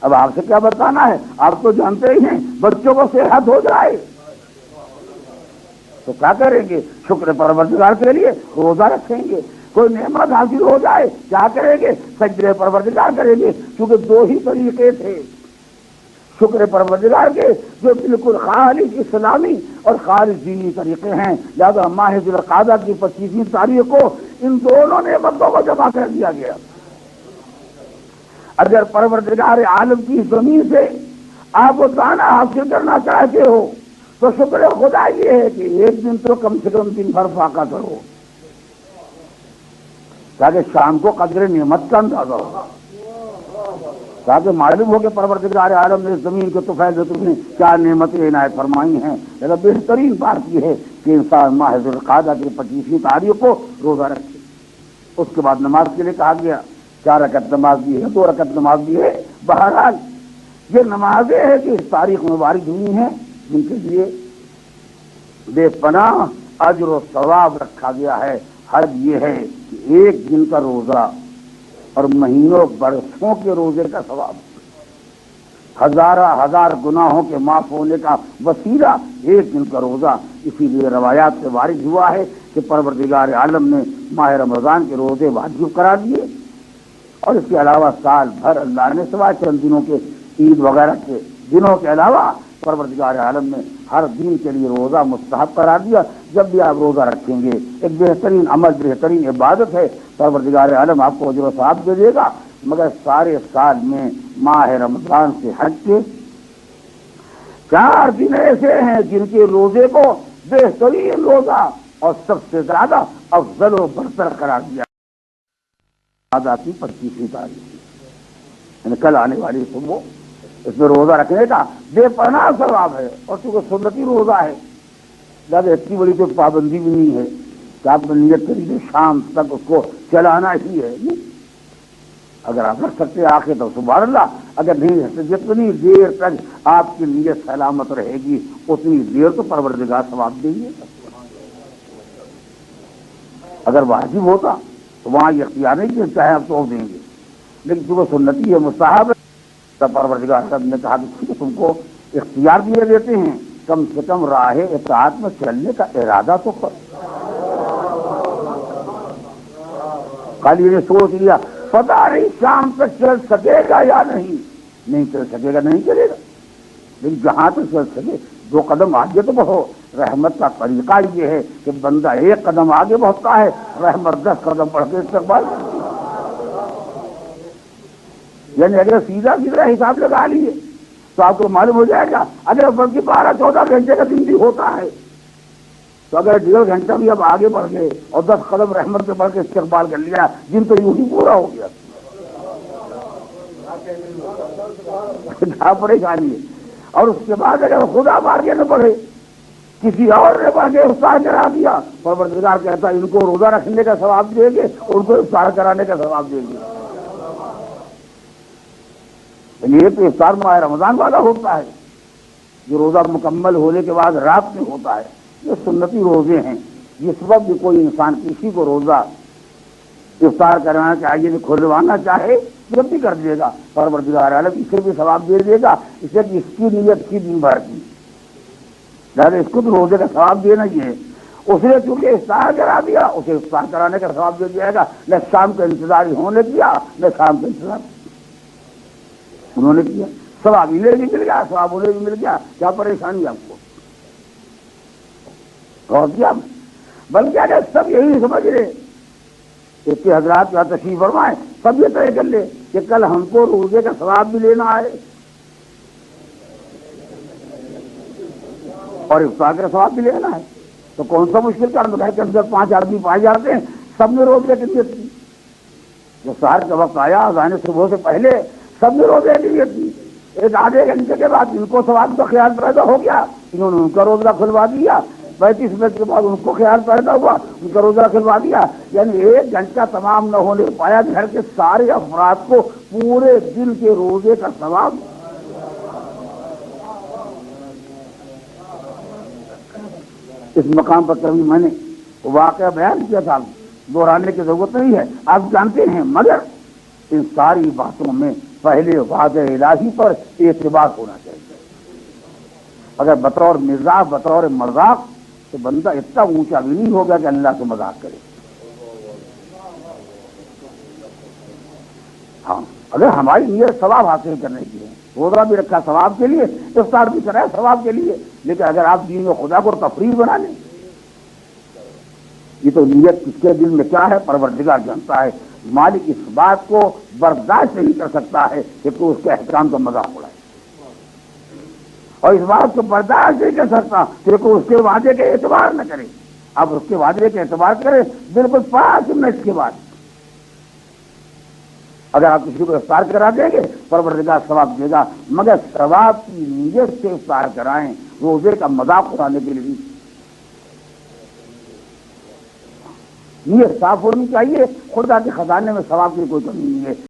اب آپ سے کیا بتانا ہے، آپ تو جانتے ہی ہیں بچوں کو صحت ہو جائے تو کیا کریں گے، شکر پروردگار کے لیے روزہ رکھیں گے، کوئی نعمت حاصل ہو جائے کیا کریں گے، سجدے پروردگار کریں گے، کیونکہ دو ہی طریقے تھے شکر پروردگار کے جو بالکل خالص اسلامی اور خالص دینی طریقے ہیں، لہذا ماہ ذی القعدہ کی 25ویں تاریخ کو ان دونوں نعمتوں کو جمع کر دیا گیا۔ اگر پروردگار عالم کی زمین سے آپ دانا حاصل کرنا چاہتے ہو تو شکر خدا یہ ہے کہ ایک دن تو کم سے کم دن بھر فاقہ کرو تاکہ شام کو قدر نعمت کا اندازہ ہو، تاکہ معلوم ہو کہ پروردگار عالم نے زمین کے طفیل میں تمہیں کیا نعمتیں عنایت فرمائی ہیں۔ لیکن بہترین بات یہ ہے کہ انسان ماہ ذی القعدہ کی 25ویں تاریخ کو روزہ رکھے۔ اس کے بعد نماز کے لیے کہا گیا، 4 رکعت نماز بھی ہے، 2 رکعت نماز بھی ہے۔ بہرحال یہ نمازیں ہیں کہ اس تاریخ میں وارد ہوئی ہیں جن کے لیے بے پناہ اجر و ثواب رکھا گیا ہے۔ حد یہ ہے کہ ایک دن کا روزہ اور مہینوں برسوں کے روزے کا ثواب، ہزار گناہوں کے معاف ہونے کا وسیلہ ایک دن کا روزہ۔ اسی لیے روایات سے وارد ہوا ہے کہ پروردگار عالم نے ماہ رمضان کے روزے واجب قرار دیے، اور اس کے علاوہ سال بھر اللہ نے سوائے چند دنوں کے عید وغیرہ کے دنوں کے علاوہ پروردگار عالم نے ہر دن کے لیے روزہ مستحب قرار دیا۔ جب بھی آپ روزہ رکھیں گے ایک بہترین عمل، بہترین عبادت ہے، پروردگار عالم آپ کو اجر و ثواب دے دے گا، مگر سارے سال میں ماہ رمضان سے ہٹ کے 4 دن ایسے ہیں جن کے روزے کو بہترین روزہ اور سب سے زیادہ افضل و برتر قرار دیا۔ کی 25ویں تاریخ یعنی کل آنے والی صبح، اس میں روزہ رکھنے کا بے پناہ ثواب ہے، اور چونکہ سنتی روزہ ہے لہٰذا اتنی بڑی تو پابندی بھی نہیں ہے کہ آپ نے نیت کری شام تک اس کو چلانا ہی ہے۔ اگر آپ رکھ سکتے آخر تو سبحان اللہ، اگر نہیں رکھ سکتے جتنی دیر تک آپ کی نیت سلامت رہے گی اتنی دیر تو پروردگار ثواب دیں گے۔ اگر واجب ہوتا تو وہاں یہ اختیار نہیں کہ چاہے آپ تو دیں گے، لیکن چونکہ سنتی ہے، مستحب ہے، تب پروردگار نے کہا کہ تم کو اختیار دیے دیتے ہیں، کم سے کم راہ اطاعت میں چلنے کا ارادہ تو کر۔ کل یہ سوچ لیا پتہ نہیں شام تک چل سکے گا یا نہیں چل سکے گا، نہیں چلے گا، لیکن جہاں تک چل سکے 2 قدم آگے تو بڑھو۔ رحمت کا طریقہ یہ ہے کہ بندہ 1 قدم آگے بڑھتا ہے، رحمت 10 قدم بڑھ کے استقبال، یعنی اگر سیدھا حساب لگا لیے تو آپ کو معلوم ہو جائے گا۔ اگر بلکہ 12-14 گھنٹے کا دن بھی ہوتا ہے تو اگر 1.5 گھنٹہ بھی اب آگے بڑھ گئے اور 10 قدم رحمت سے بڑھ کے استقبال کر لیا، دن تو یوں ہی پورا ہو گیا۔ کیا پریشانی ہے۔ اور اس کے بعد اگر خدا آگے نہ بڑھے، کسی اور نے بڑھ کے افطار کرا دیا، پروردگار کہتا ہے ان کو روزہ رکھنے کا ثواب دیں گے، ان کو افطار کرانے کا ثواب دیں گے۔ یہ تو افطار ماہ رمضان والا ہوتا ہے جو روزہ مکمل ہونے کے بعد رات میں ہوتا ہے۔ یہ سنتی روزے ہیں، جس وقت بھی کوئی انسان کسی کو روزہ افطار کروانا چاہیے، کھلوانا چاہے جب بھی کر دے گا، پروردگار عالم اسے بھی ثواب دے دے گا، اسے کہ اس کی نیت کی دن بھر کی، لہٰذا اس کو تو روزے کا ثواب دینا ہی ہے۔ اس نے چونکہ افطار کرا دیا، اسے افطار کرانے کا ثواب دے دیا گا۔ نہ شام کا انتظار ہونے دیا، نہ شام کا انتظار انہوں نے کیا، ثواب انہیں بھی مل گیا، ثواب انہیں بھی مل گیا۔ کیا پریشانی آپ کو؟ غور کیا؟ بلکہ اگر سب یہی سمجھ لے، کہ حضرات کا تشریف فرمائے، سب یہ طے کر لے کہ کل ہم کو روزے کا ثواب بھی لینا ہے اور افطار کا ثواب بھی لینا ہے، تو کون سا مشکل کام ہے کہ اندر 5 آدمی پائے جاتے ہیں، سب نے روزے کی نیت کی۔ جب سحر کا وقت آیا اذان صبح سے پہلے سب نے روزے کی نیت کی، ایک آدھے گھنٹے کے بعد ان کو ثواب کا خیال پیدا ہو گیا، انہوں نے ان کا روزہ کھلوا دیا، 35 منٹ کے بعد ان کو خیال پیدا ہوا، ان کا روزہ کھلوا دیا، یعنی 1 گھنٹہ تمام نہ ہونے پایا، گھر کے سارے افراد کو پورے دن کے روزے کا ثواب۔ اس مقام پر کبھی میں نے واقعہ بیان کیا تھا، دہرانے کی ضرورت نہیں ہے، آپ جانتے ہیں، مگر ان ساری باتوں میں پہلے وعدہ الہی پر اعتبار ہونا چاہیے. اگر بطور مزاح بطور مذاق تو بندہ اتنا اونچا بھی نہیں ہوگا کہ اللہ سے مذاق کرے. ہاں اگر ہماری نیت ثواب حاصل کرنے کی ہے، روزہ بھی رکھا ثواب کے لیے، افطار بھی کرا ہے ثواب کے لیے، لیکن اگر آپ دین و خدا کو تفریح بنا لیں، یہ تو نیت کس کے دل میں کیا ہے پروردگار جانتا ہے. مالک اس بات کو برداشت نہیں کر سکتا ہے کہ تو اس کے احکام کا مذاق اڑائے، اور اس بات کو برداشت نہیں کر سکتا کہ کوئی اس کے وعدے کے اعتبار نہ کرے. اب اس کے وعدے کے اعتبار کرے بالکل 5 منٹ کے بعد اگر آپ کسی کو افطار کرا دیں گے پروردگار ثواب دے گا، مگر ثواب کی نیت سے افطار کرائیں، روزے کا مذاق اڑانے کے لیے. نیت صاف ہونی چاہیے، خدا کے خزانے میں ثواب کی کوئی کمی نہیں ہے.